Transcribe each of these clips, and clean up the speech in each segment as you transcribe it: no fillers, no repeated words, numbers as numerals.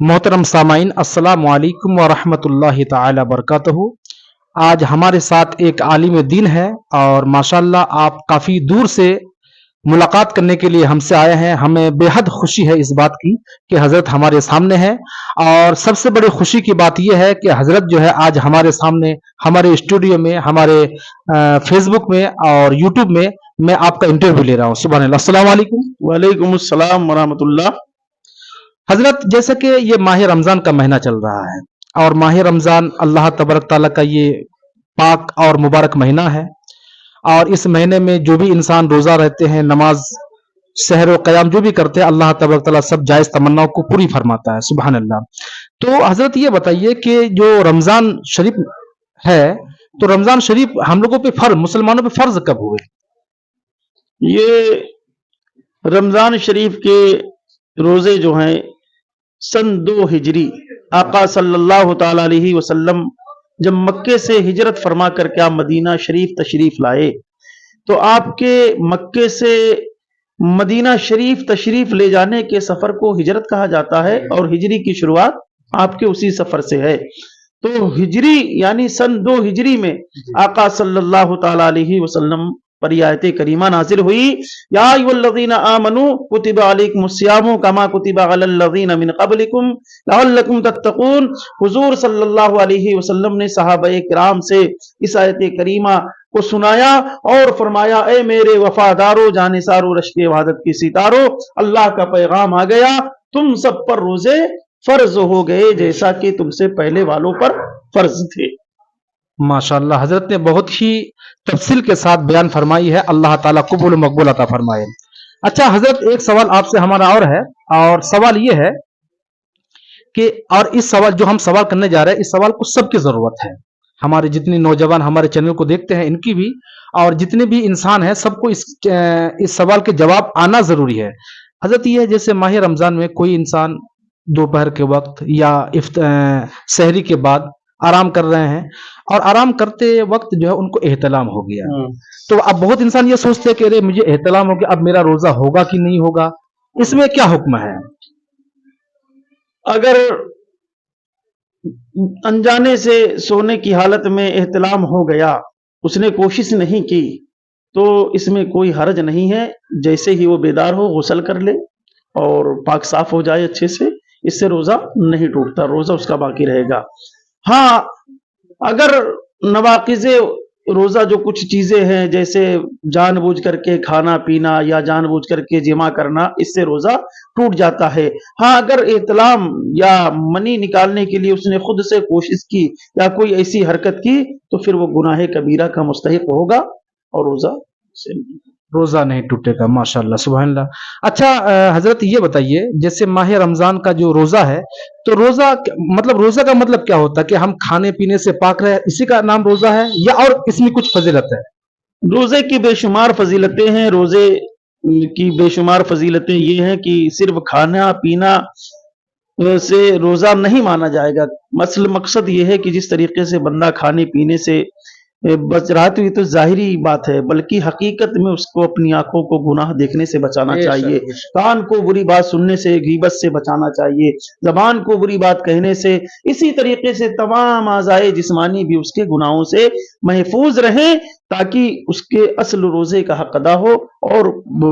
मोहतरम सामाइन अस्सलामु अलैकुम व रहमतुल्लाहि ताला बरकातहू। आज हमारे साथ एक आलिम दीन है और माशाल्लाह आप काफ़ी दूर से मुलाकात करने के लिए हमसे आए हैं। हमें बेहद खुशी है इस बात की कि हज़रत हमारे सामने है। और सबसे बड़ी खुशी की बात यह है कि हज़रत जो है आज हमारे सामने हमारे स्टूडियो में, हमारे फेसबुक में और यूट्यूब में मैं आपका इंटरव्यू ले रहा हूँ। सुभान अल्लाह। अस्सलाम वालेकुम। वालेकुम अस्सलाम वरहमतुल्लाह। हजरत, जैसे कि ये माह रमज़ान का महीना चल रहा है और माह रमज़ान अल्लाह तबारक ताला का ये पाक और मुबारक महीना है। और इस महीने में जो भी इंसान रोज़ा रहते हैं, नमाज, सहर व क़याम जो भी करते हैं, अल्लाह तबारक ताला सब जायज़ तमन्नाओं को पूरी फरमाता है। सुभान अल्लाह। तो हजरत ये बताइए कि जो रमज़ान शरीफ है, तो रमज़ान शरीफ हम लोगों पे फर्ज, मुसलमानों पे फर्ज कब हुए? ये रमजान शरीफ के रोजे जो हैं सन 2 हिजरी आका सल्लल्लाहु ताला अलैहि वसल्लम जब मक्के से हिजरत फरमा करके आप मदीना शरीफ तशरीफ लाए, तो आपके मक्के से मदीना शरीफ तशरीफ ले जाने के सफर को हिजरत कहा जाता है और हिजरी की शुरुआत आपके उसी सफर से है। तो हिजरी यानी सन 2 हिजरी में आका सल्लल्लाहु ताला अलैहि वसल्लम पर आयत करीमा नाजिल हुई, या अय्युहल्लज़ीना आमनू कुतिबा अलैकुमुस्सियामु कमा कुतिबा अलल्लज़ीना मिन क़ब्लिकुम लअल्लकुम तत्तक़ून। हुजूर सल्लल्लाहु अलैहि वसल्लम ने सहाबाए किराम से इस आयत करीमा को सुनाया और फरमाया, ए मेरे वफादारो, जानिसारो, रश्के वहादत की सितारो, अल्लाह का पैगाम आ गया, तुम सब पर रोजे फर्ज हो गए जैसा कि तुमसे पहले वालों पर फर्ज थे। माशाल्लाह, हजरत ने बहुत ही तफसील के साथ बयान फरमाई है। अल्लाह ताला कबूल मकबूल अता फरमाए। अच्छा हजरत, एक सवाल आपसे हमारा और है, और सवाल ये है कि, और इस सवाल जो हम सवाल करने जा रहे हैं, इस सवाल को सबकी जरूरत है। हमारे जितने नौजवान हमारे चैनल को देखते हैं इनकी भी, और जितने भी इंसान हैं सबको इस सवाल के जवाब आना जरूरी है। हजरत ये है, जैसे माह रमजान में कोई इंसान दोपहर के वक्त या सहरी के बाद आराम कर रहे हैं, और आराम करते वक्त जो है उनको एहतलाम हो गया। तो अब बहुत इंसान ये सोचते हैं कि अरे मुझे एहतलाम हो गया, अब मेरा रोजा होगा कि नहीं होगा, इसमें क्या हुक्म है? अगर अनजाने से सोने की हालत में एहतलाम हो गया, उसने कोशिश नहीं की, तो इसमें कोई हर्ज नहीं है। जैसे ही वो बेदार हो गुस्ल कर ले और पाक साफ हो जाए अच्छे से, इससे रोजा नहीं टूटता, रोजा उसका बाकी रहेगा। हाँ, अगर नवाकिज़े रोजा जो कुछ चीजें हैं, जैसे जानबूझ करके खाना पीना या जानबूझ करके जिमा करना, इससे रोजा टूट जाता है। हाँ, अगर एहतलाम या मनी निकालने के लिए उसने खुद से कोशिश की या कोई ऐसी हरकत की, तो फिर वो गुनाह कबीरा का मुस्तहिक होगा और रोजा नहीं टूटेगा। माशाल्लाह, सुभान अल्लाह। अच्छा हजरत ये बताइए, जैसे माह रमजान का जो रोजा है, तो रोजा मतलब रोजा का मतलब क्या होता है? कि हम खाने पीने से पाक रहे, इसी का नाम रोजा है या और इसमें कुछ फजीलत है? रोजे की बेशुमार फजीलतें हैं। रोजे की बेशुमार फजीलतें ये हैं कि सिर्फ खाना पीना से रोजा नहीं माना जाएगा। मकसद ये है कि जिस तरीके से बंदा खाने पीने से बच रहा, तो ये तो जाहिरी बात है, बल्कि हकीकत में उसको अपनी आंखों को गुनाह देखने से बचाना चाहिए, कान को बुरी बात सुनने से, गीबत से बचाना चाहिए, जबान को बुरी बात कहने से, इसी तरीके से तमाम आज़ाए जिस्मानी भी उसके गुनाहों से महफूज रहें, ताकि उसके असल रोजे का हक अदा हो। और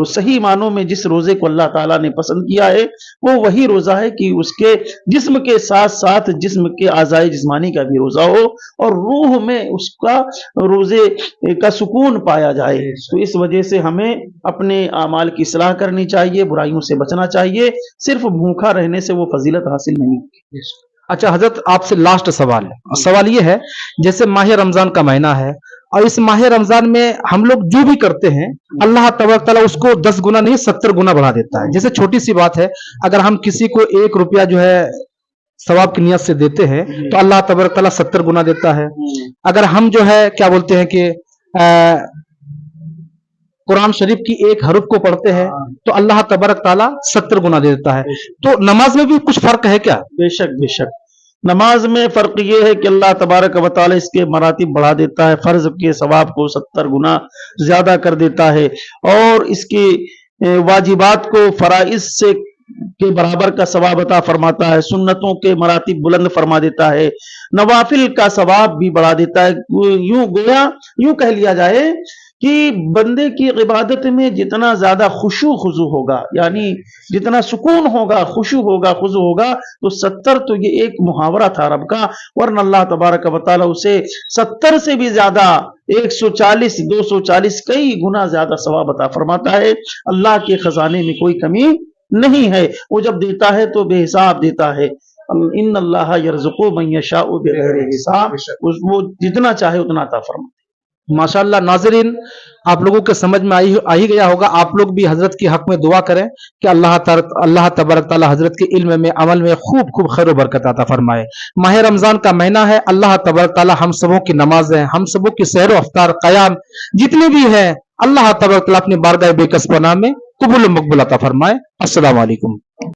सही मानों में जिस रोजे को अल्लाह ताला ने पसंद किया है, वो वही रोजा है कि उसके जिस्म के साथ साथ जिस्म के आज़ाए जिस्मानी का भी रोजा हो और रूह में उसका रोजे का सुकून पाया जाए। तो इस वजह से हमें अपने आमाल की इस्लाह करनी चाहिए, बुराइयों से बचना चाहिए। सिर्फ भूखा रहने से वो फजीलत हासिल नहीं होगी। अच्छा हजरत, आपसे लास्ट सवाल है। सवाल ये है, जैसे माह रमजान का महीना है और इस माह रमजान में हम लोग जो भी करते हैं, अल्लाह तबारक ताला उसको 10 गुना नहीं 70 गुना बढ़ा देता है। जैसे छोटी सी बात है, अगर हम किसी को 1 रुपया जो है सवाब की नियत से देते हैं, तो अल्लाह तबारक ताला 70 गुना देता है। अगर हम जो है क्या बोलते हैं कि कुरान शरीफ की एक हरफ को पढ़ते हैं, तो अल्लाह तबारक ताला 70 गुना दे देता है। तो नमाज में भी कुछ फर्क है क्या? बेशक बेशक, नमाज में फर्क ये है कि अल्लाह तबारक व तआला इसके मरातिब बढ़ा देता है, फर्ज के सवाब को 70 गुना ज्यादा कर देता है, और इसकी वाजिबात को फराइज से के बराबर का सवाब अता फरमाता है, सुन्नतों के मरातिब बुलंद फरमा देता है, नवाफिल का सवाब भी बढ़ा देता है। यूं कह लिया जाए कि बंदे की इबादत में जितना ज्यादा खुशू खुजू होगा, यानी जितना सुकून होगा, खुशू होगा, खुजू होगा, तो 70 तो ये एक मुहावरा था अरब का, वरना अल्लाह तबारक व तआला उसे 70 से भी ज्यादा 140 240 कई गुना ज्यादा सवाब अता फरमाता है। अल्लाह के खजाने में कोई कमी नहीं है, वो जब देता है तो बेहिसाब देता है। इन्नल्लाह यर्ज़ुक़ु मन यशाउ बिग़ैरि हिसाब, वो जितना चाहे उतना अता फरमाता है। माशाअल्लाह नाज़रीन, आप लोगों के समझ में आ ही गया होगा। आप लोग भी हजरत के हक में दुआ करें कि अल्लाह तबारक तआला हजरत के इल्म में, अमल में खूब खूब खैर व बरकत अता फरमाए। माह रमजान का महीना है, अल्लाह तबारक तआला हम सबों की नमाजें, हम सबों की सहर अफ्तार क़याम जितने भी हैं, अल्लाह तबारक तआला अपनी बारगाह बेकस पनाह में कबूल व मकबूल अता फरमाए। अस्सलामु अलैकुम।